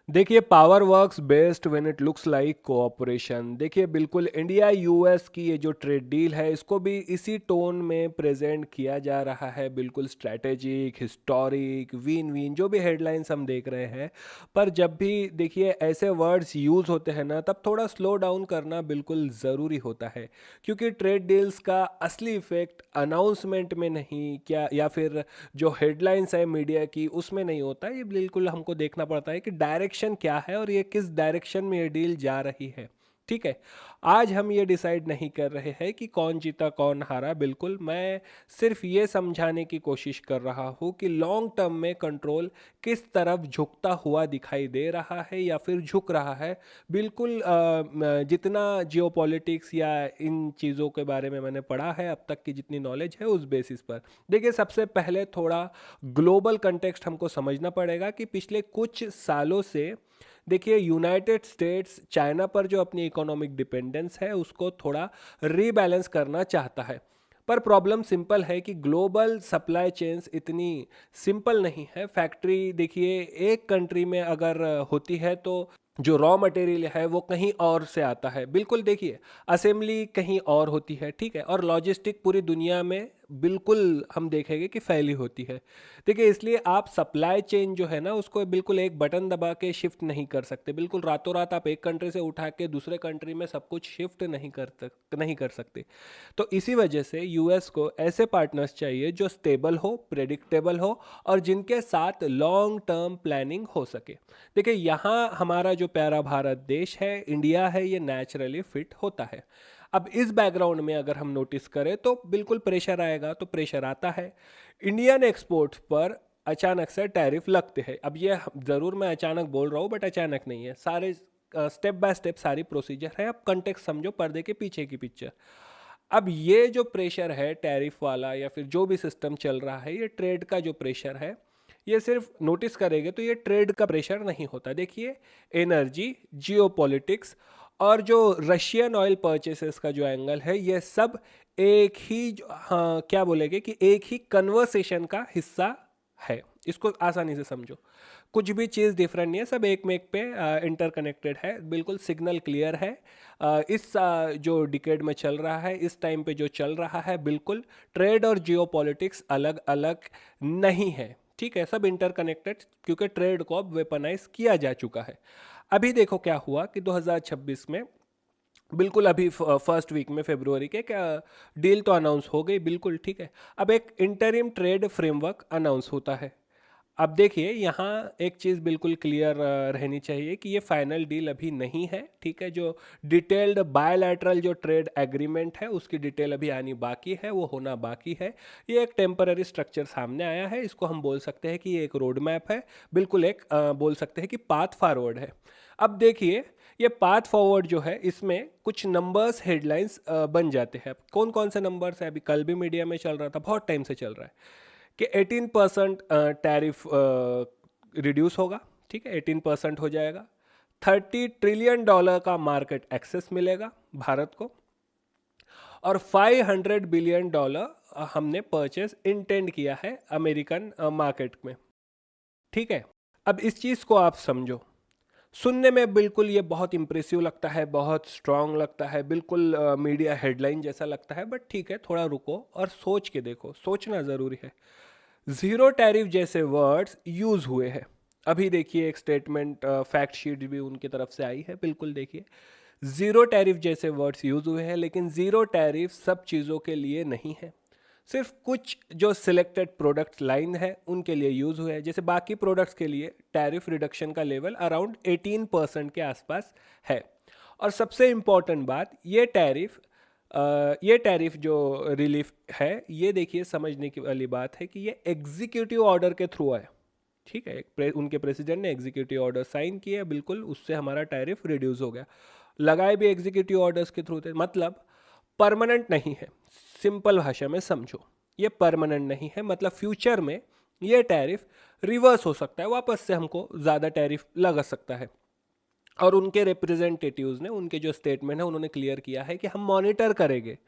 देखिए, power works best when it looks like cooperation. देखिए, बिल्कुल इंडिया यूएस की ये जो ट्रेड डील है इसको भी इसी टोन में प्रेजेंट किया जा रहा है, बिल्कुल स्ट्रैटेजिक, हिस्टोरिक, विन विन, जो भी हेडलाइंस हम देख रहे हैं। पर जब भी देखिए ऐसे वर्ड्स यूज़ होते हैं ना, तब थोड़ा स्लो डाउन करना बिल्कुल ज़रूरी होता है, क्योंकि ट्रेड डील्स का असली इफेक्ट अनाउंसमेंट में नहीं क्या या फिर जो हेडलाइंस है मीडिया की उसमें नहीं होता। ये बिल्कुल हमको देखना पड़ता है कि डायरेक्शन क्या है और ये किस डायरेक्शन में ये डील जा रही है। ठीक है, आज हम ये डिसाइड नहीं कर रहे हैं कि कौन जीता कौन हारा। बिल्कुल, मैं सिर्फ ये समझाने की कोशिश कर रहा हूँ कि लॉन्ग टर्म में कंट्रोल किस तरफ झुकता हुआ दिखाई दे रहा है या फिर झुक रहा है। बिल्कुल जितना जियोपॉलिटिक्स या इन चीज़ों के बारे में मैंने पढ़ा है, अब तक की जितनी नॉलेज है उस बेसिस पर। देखिए, सबसे पहले थोड़ा ग्लोबल कंटेक्स्ट हमको समझना पड़ेगा कि पिछले कुछ सालों से देखिए यूनाइटेड स्टेट्स चाइना पर जो अपनी इकोनॉमिक डिपेंडेंस है उसको थोड़ा रीबैलेंस करना चाहता है। पर प्रॉब्लम सिंपल है कि ग्लोबल सप्लाई चेन्स इतनी सिंपल नहीं है। फैक्ट्री देखिए एक कंट्री में अगर होती है तो जो रॉ मटेरियल है वो कहीं और से आता है। बिल्कुल, देखिए असेंबली कहीं और होती है, ठीक है, और लॉजिस्टिक पूरी दुनिया में बिल्कुल हम देखेंगे कि फैली होती है। देखिए, इसलिए आप सप्लाई चेन जो है ना उसको बिल्कुल एक बटन दबा के शिफ्ट नहीं कर सकते। बिल्कुल रातों रात आप एक कंट्री से उठा के दूसरे कंट्री में सब कुछ शिफ्ट नहीं कर सकते। तो इसी वजह से यूएस को ऐसे पार्टनर्स चाहिए जो स्टेबल हो, प्रेडिक्टेबल हो और जिनके साथ लॉन्ग टर्म प्लानिंग हो सके। देखिए, यहाँ हमारा जो प्यारा भारत देश है, इंडिया है, ये नेचुरली फिट होता है। अब इस बैकग्राउंड में अगर हम नोटिस करें तो बिल्कुल प्रेशर आएगा, तो प्रेशर आता है इंडियन एक्सपोर्ट्स पर। अचानक से टैरिफ लगते हैं। अब ये ज़रूर मैं अचानक बोल रहा हूँ, बट अचानक नहीं है, सारे स्टेप बाय स्टेप सारी प्रोसीजर है। अब कंटेक्स्ट समझो, पर्दे के पीछे की पिक्चर। अब ये जो प्रेशर है टैरिफ वाला या फिर जो भी सिस्टम चल रहा है, ये ट्रेड का जो प्रेशर है, ये सिर्फ नोटिस करेंगे तो ये ट्रेड का प्रेशर नहीं होता। देखिए, एनर्जी, जियोपॉलिटिक्स और जो रशियन ऑयल परचेसेस का जो एंगल है, ये सब एक ही हाँ क्या बोलेंगे कि एक ही कन्वर्सेशन का हिस्सा है। इसको आसानी से समझो, कुछ भी चीज़ डिफरेंट नहीं है, सब एक में एक पे इंटरकनेक्टेड है। बिल्कुल सिग्नल क्लियर है। इस जो डिकेड में चल रहा है, इस टाइम पे जो चल रहा है, बिल्कुल ट्रेड और जियोपॉलिटिक्स अलग अलग नहीं है। ठीक है, सब इंटरकनेक्टेड, क्योंकि ट्रेड को अब वेपनाइज किया जा चुका है। अभी देखो क्या हुआ कि 2026 में बिल्कुल अभी फर्स्ट वीक में फरवरी के क्या डील तो अनाउंस हो गई, बिल्कुल ठीक है। अब एक इंटरिम ट्रेड फ्रेमवर्क अनाउंस होता है। अब देखिए, यहाँ एक चीज़ बिल्कुल क्लियर रहनी चाहिए कि ये फाइनल डील अभी नहीं है, ठीक है। जो डिटेल्ड बायलैटरल जो ट्रेड एग्रीमेंट है उसकी डिटेल अभी आनी बाकी है, वो होना बाकी है। ये एक टेम्पररी स्ट्रक्चर सामने आया है, इसको हम बोल सकते हैं कि ये एक रोड मैप है, बिल्कुल एक बोल सकते हैं कि पाथ फॉरवर्ड है। अब देखिए, ये पाथ फॉरवर्ड जो है इसमें कुछ नंबर्स हेडलाइंस बन जाते हैं। कौन कौन से नंबर्स है, अभी कल भी मीडिया में चल रहा था, बहुत टाइम से चल रहा है कि 18% टैरिफ रिड्यूस होगा, ठीक है, 18% हो जाएगा। $30 ट्रिलियन का मार्केट एक्सेस मिलेगा भारत को, और $500 बिलियन हमने परचेस इंटेंड किया है अमेरिकन मार्केट में। ठीक है, अब इस चीज़ को आप समझो। सुनने में बिल्कुल ये बहुत इंप्रेसिव लगता है, बहुत स्ट्रांग लगता है, बिल्कुल मीडिया हेडलाइन जैसा लगता है, बट ठीक है, थोड़ा रुको और सोच के देखो, सोचना ज़रूरी है। जीरो टैरिफ जैसे वर्ड्स यूज हुए हैं। अभी देखिए, एक स्टेटमेंट फैक्ट शीट भी उनकी तरफ से आई है, बिल्कुल देखिए, जीरो टैरिफ जैसे वर्ड्स यूज हुए हैं, लेकिन जीरो टैरिफ सब चीज़ों के लिए नहीं है। सिर्फ कुछ जो सिलेक्टेड प्रोडक्ट लाइन है उनके लिए यूज हुए हैं। जैसे बाकी प्रोडक्ट्स के लिए टैरिफ रिडक्शन का लेवल अराउंड 18% के आसपास है। और सबसे इम्पॉर्टेंट बात, ये टैरिफ जो रिलीफ है, ये देखिए समझने की वाली बात है कि ये एग्जीक्यूटिव ऑर्डर के थ्रू है। ठीक है, उनके प्रेसिडेंट ने एग्जीक्यूटिव ऑर्डर साइन किया, बिल्कुल उससे हमारा टैरिफ रिड्यूस हो गया। लगाए भी एग्जीक्यूटिव ऑर्डर्स के थ्रू थे, मतलब परमानेंट नहीं है। सिंपल भाषा में समझो, ये परमानेंट नहीं है, मतलब फ्यूचर में ये टैरिफ रिवर्स हो सकता है, वापस से हमको ज़्यादा टैरिफ लगा सकता है। और उनके रिप्रेजेंटेटिव्स ने, उनके जो स्टेटमेंट है उन्होंने क्लियर किया है कि हम मॉनिटर करेंगे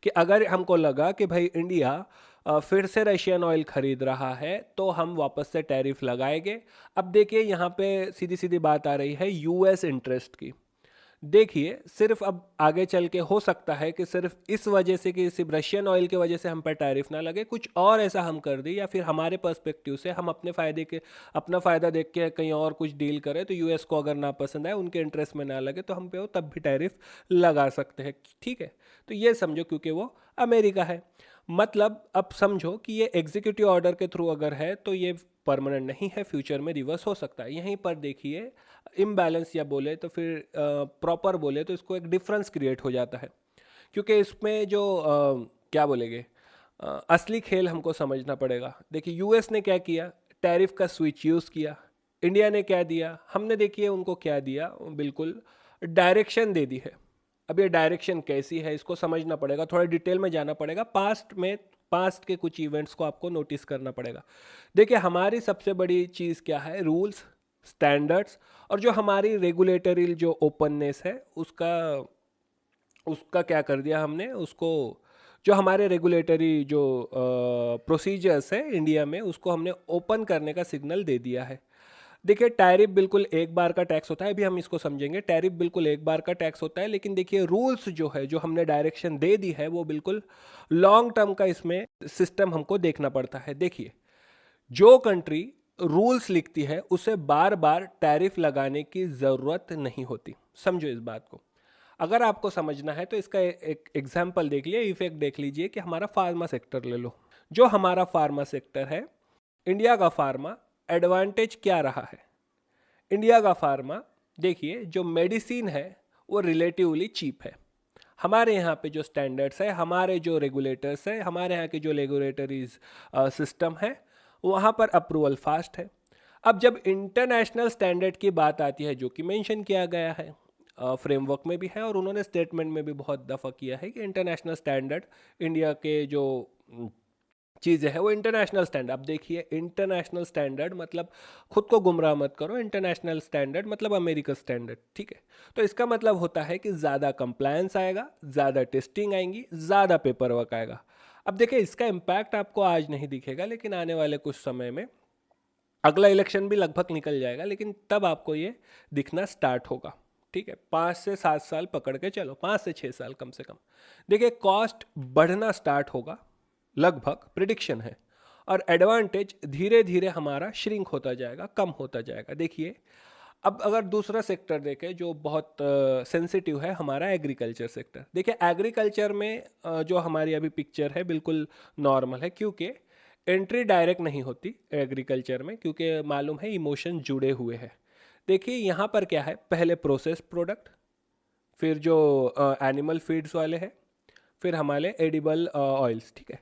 कि अगर हमको लगा कि भाई इंडिया फिर से रशियन ऑयल खरीद रहा है तो हम वापस से टैरिफ लगाएंगे। अब देखिए यहाँ पे सीधी सीधी बात आ रही है यूएस इंटरेस्ट की। देखिए सिर्फ अब आगे चल के हो सकता है कि सिर्फ इस वजह से कि सिर्फ रशियन ऑयल की वजह से हम पर टैरिफ ना लगे, कुछ और ऐसा हम कर दें या फिर हमारे पर्सपेक्टिव से हम अपने फ़ायदे के, अपना फ़ायदा देख के कहीं और कुछ डील करें तो यूएस को अगर ना पसंद आए, उनके इंटरेस्ट में ना लगे तो हम पे वो तब भी टैरिफ लगा सकते हैं। ठीक है, तो ये समझो क्योंकि वो अमेरिका है। मतलब अब समझो कि ये एग्जीक्यूटिव ऑर्डर के थ्रू अगर है तो ये परमानेंट नहीं है, फ्यूचर में रिवर्स हो सकता है। यहीं पर देखिए इम्बैलेंस या बोले तो फिर प्रॉपर बोले तो इसको एक डिफरेंस क्रिएट हो जाता है, क्योंकि इसमें जो क्या बोलेंगे असली खेल हमको समझना पड़ेगा। देखिए यूएस ने क्या किया, टैरिफ का स्विच यूज़ किया। इंडिया ने क्या दिया, हमने देखिए उनको क्या दिया, बिल्कुल डायरेक्शन दे दी है। अब ये डायरेक्शन कैसी है इसको समझना पड़ेगा, थोड़ा डिटेल में जाना पड़ेगा, पास्ट में, पास्ट के कुछ इवेंट्स को आपको नोटिस करना पड़ेगा। देखिए हमारी सबसे बड़ी चीज़ क्या है, रूल्स, स्टैंडर्ड्स, और जो हमारी रेगुलेटरी जो ओपननेस है उसका उसका क्या कर दिया हमने उसको, जो हमारे रेगुलेटरी जो प्रोसीजर्स है इंडिया में उसको हमने ओपन करने का सिग्नल दे दिया है। देखिए टैरिफ बिल्कुल एक बार का टैक्स होता है, अभी हम इसको समझेंगे। टैरिफ बिल्कुल एक बार का टैक्स होता है, लेकिन देखिए रूल्स जो है, जो हमने डायरेक्शन दे दी है वो बिल्कुल लॉन्ग टर्म का इसमें सिस्टम हमको देखना पड़ता है। देखिए जो कंट्री रूल्स लिखती है उसे बार बार टैरिफ लगाने की ज़रूरत नहीं होती। समझो इस बात को। अगर आपको समझना है तो इसका एक एग्जाम्पल देख लीजिए, इफेक्ट देख लीजिए कि हमारा फार्मा सेक्टर ले लो। जो हमारा फार्मा सेक्टर है, इंडिया का फार्मा एडवांटेज क्या रहा है? इंडिया का फार्मा, देखिए जो मेडिसिन है वो रिलेटिवली चीप है। हमारे यहाँ पे जो स्टैंडर्ड्स है, हमारे जो रेगुलेटर्स है, हमारे यहाँ के जो रेगुलेटरीज सिस्टम है, वहाँ पर अप्रूवल फास्ट है। अब जब इंटरनेशनल स्टैंडर्ड की बात आती है, जो कि मेंशन किया गया है फ्रेमवर्क में भी है और उन्होंने स्टेटमेंट में भी बहुत दफ़ा किया है कि इंटरनेशनल स्टैंडर्ड, इंडिया के जो चीज़ें हैं वो इंटरनेशनल स्टैंडर्ड। अब देखिए इंटरनेशनल स्टैंडर्ड मतलब, खुद को गुमराह मत करो, इंटरनेशनल स्टैंडर्ड मतलब अमेरिका स्टैंडर्ड। ठीक है, तो इसका मतलब होता है कि ज़्यादा कंप्लायंस आएगा, ज़्यादा टेस्टिंग आएंगी, ज़्यादा पेपर वर्क आएगा। अब देखिए इसका इम्पैक्ट आपको आज नहीं दिखेगा, लेकिन आने वाले कुछ समय में, अगला इलेक्शन भी लगभग निकल जाएगा, लेकिन तब आपको ये दिखना स्टार्ट होगा। ठीक है, 5 से 7 साल पकड़ के चलो, 5 से 6 साल कम से कम। देखिए कॉस्ट बढ़ना स्टार्ट होगा, लगभग प्रिडिक्शन है, और एडवांटेज धीरे धीरे हमारा श्रिंक होता जाएगा, कम होता जाएगा। देखिए अब अगर दूसरा सेक्टर देखें जो बहुत सेंसिटिव है, हमारा एग्रीकल्चर सेक्टर। देखिए एग्रीकल्चर में जो हमारी अभी पिक्चर है बिल्कुल नॉर्मल है, क्योंकि एंट्री डायरेक्ट नहीं होती एग्रीकल्चर में, क्योंकि मालूम है इमोशन जुड़े हुए हैं। देखिए यहाँ पर क्या है, पहले प्रोसेस प्रोडक्ट, फिर जो एनिमल फीड्स वाले हैं, फिर हमारे एडिबल ऑयल्स। ठीक है,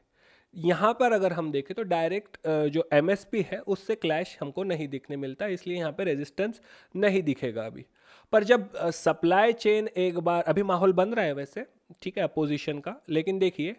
यहाँ पर अगर हम देखें तो डायरेक्ट जो एमएसपी है उससे क्लैश हमको नहीं दिखने मिलता, इसलिए यहाँ पे रेजिस्टेंस नहीं दिखेगा अभी। पर जब सप्लाई चेन एक बार, अभी माहौल बन रहा है वैसे, ठीक है, अपोजिशन का, लेकिन देखिए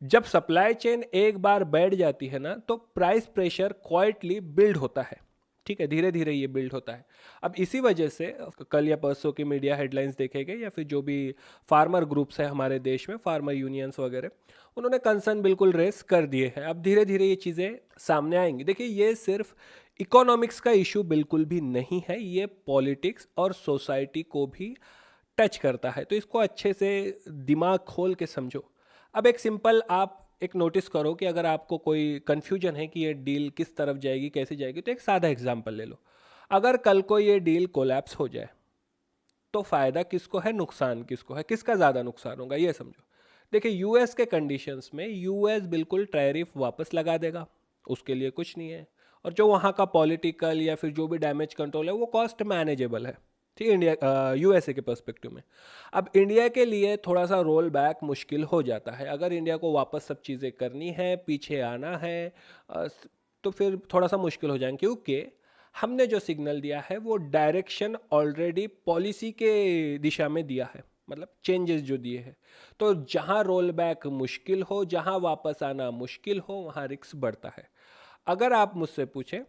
जब सप्लाई चेन एक बार बैठ जाती है ना तो प्राइस प्रेशर क्वाइटली बिल्ड होता है। ठीक है, धीरे धीरे ये बिल्ड होता है। अब इसी वजह से कल या परसों की मीडिया हेडलाइंस देखेंगे या फिर जो भी फार्मर ग्रुप्स है हमारे देश में, फार्मर यूनियंस वगैरह, उन्होंने कंसर्न बिल्कुल रेस कर दिए हैं। अब धीरे धीरे ये चीज़ें सामने आएंगी। देखिए ये सिर्फ इकोनॉमिक्स का इशू बिल्कुल भी नहीं है, ये पॉलिटिक्स और सोसाइटी को भी टच करता है, तो इसको अच्छे से दिमाग खोल के समझो। अब एक सिंपल आप एक नोटिस करो कि अगर आपको कोई कन्फ्यूजन है कि ये डील किस तरफ जाएगी, कैसे जाएगी, तो एक सादा एग्जांपल ले लो। अगर कल को ये डील कोलैप्स हो जाए तो फ़ायदा किसको है, नुकसान किसको है, किसका ज़्यादा नुकसान होगा, ये समझो। देखिए यूएस के कंडीशंस में यूएस बिल्कुल टैरिफ वापस लगा देगा, उसके लिए कुछ नहीं है। और जो वहाँ का पॉलिटिकल या फिर जो भी डैमेज कंट्रोल है वो कॉस्ट मैनेजेबल है। ठीक है, इंडिया यूएसए के पर्सपेक्टिव में। अब इंडिया के लिए थोड़ा सा रोल बैक मुश्किल हो जाता है, अगर इंडिया को वापस सब चीज़ें करनी है, पीछे आना है, तो फिर थोड़ा सा मुश्किल हो जाएंगे, क्योंकि हमने जो सिग्नल दिया है वो डायरेक्शन ऑलरेडी पॉलिसी के दिशा में दिया है, मतलब चेंजेस जो दिए हैं। तो जहाँ रोल बैक मुश्किल हो, जहाँ वापस आना मुश्किल हो, वहाँ रिस्क बढ़ता है। अगर आप मुझसे पूछें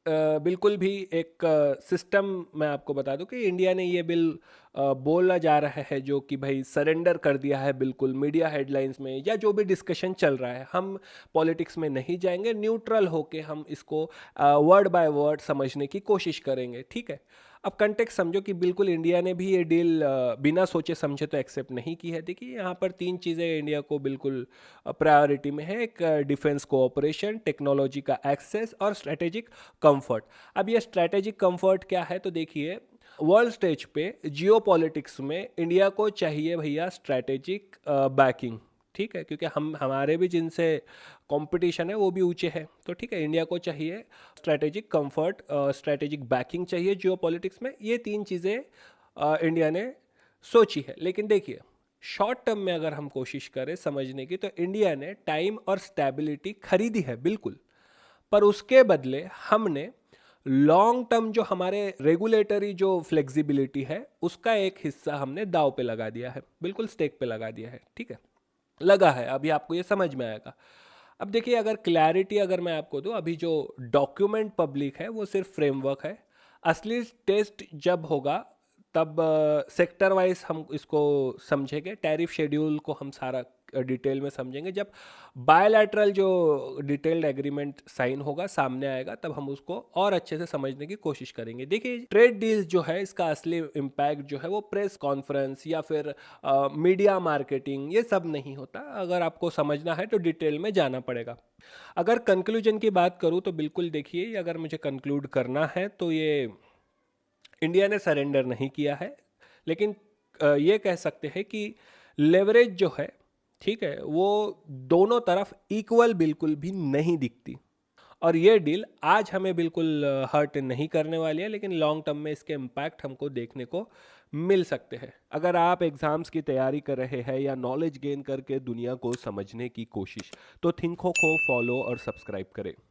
बिल्कुल भी एक सिस्टम मैं आपको बता दूं कि इंडिया ने ये बिल बोला जा रहा है जो कि भाई सरेंडर कर दिया है बिल्कुल मीडिया हेडलाइंस में, या जो भी डिस्कशन चल रहा है हम पॉलिटिक्स में नहीं जाएंगे, न्यूट्रल होके हम इसको वर्ड बाय वर्ड समझने की कोशिश करेंगे, ठीक है। अब कंटेक्स्ट समझो कि बिल्कुल इंडिया ने भी ये डील बिना सोचे समझे तो एक्सेप्ट नहीं की है। देखिए यहाँ पर तीन चीज़ें इंडिया को बिल्कुल प्रायोरिटी में है। एक डिफेंस कोऑपरेशन, टेक्नोलॉजी का एक्सेस और स्ट्रेटेजिक कंफर्ट। अब ये स्ट्रेटेजिक कंफर्ट क्या है, तो देखिए वर्ल्ड स्टेज पे जियो पॉलिटिक्स में इंडिया को चाहिए भैया स्ट्रेटेजिक बैकिंग, ठीक है, क्योंकि हम हमारे भी जिनसे कंपटीशन है वो भी ऊंचे हैं, तो ठीक है इंडिया को चाहिए स्ट्रेटेजिक कंफर्ट, स्ट्रेटेजिक बैकिंग चाहिए जियो पॉलिटिक्स में। ये तीन चीज़ें इंडिया ने सोची है। लेकिन देखिए शॉर्ट टर्म में अगर हम कोशिश करें समझने की, तो इंडिया ने टाइम और स्टेबिलिटी खरीदी है बिल्कुल, पर उसके बदले हमने लॉन्ग टर्म जो हमारे रेगुलेटरी जो फ्लेक्सिबिलिटी है उसका एक हिस्सा हमने दाव पे लगा दिया है, बिल्कुल स्टेक पे लगा दिया है, ठीक है। लगा है, अभी आपको ये समझ में आएगा। अब देखिए अगर क्लैरिटी अगर मैं आपको दूं, अभी जो डॉक्यूमेंट पब्लिक है वो सिर्फ फ्रेमवर्क है। असली टेस्ट जब होगा तब सेक्टर वाइज हम इसको समझेंगे, टैरिफ शेड्यूल को हम सारा डिटेल में समझेंगे। जब बायलैटरल जो डिटेल्ड एग्रीमेंट साइन होगा सामने आएगा तब हम उसको और अच्छे से समझने की कोशिश करेंगे। देखिए ट्रेड डील्स जो है इसका असली इम्पैक्ट जो है वो प्रेस कॉन्फ्रेंस या फिर मीडिया मार्केटिंग ये सब नहीं होता। अगर आपको समझना है तो डिटेल में जाना पड़ेगा। अगर कंक्लूजन की बात करूँ तो बिल्कुल देखिए अगर मुझे कंक्लूड करना है तो ये इंडिया ने सरेंडर नहीं किया है, लेकिन ये कह सकते हैं कि लेवरेज जो है, ठीक है, वो दोनों तरफ इक्वल बिल्कुल भी नहीं दिखती। और ये डील आज हमें बिल्कुल हर्ट नहीं करने वाली है, लेकिन लॉन्ग टर्म में इसके इम्पैक्ट हमको देखने को मिल सकते हैं। अगर आप एग्जाम्स की तैयारी कर रहे हैं या नॉलेज गेन करके दुनिया को समझने की कोशिश, तो थिंको को फॉलो और सब्सक्राइब करें।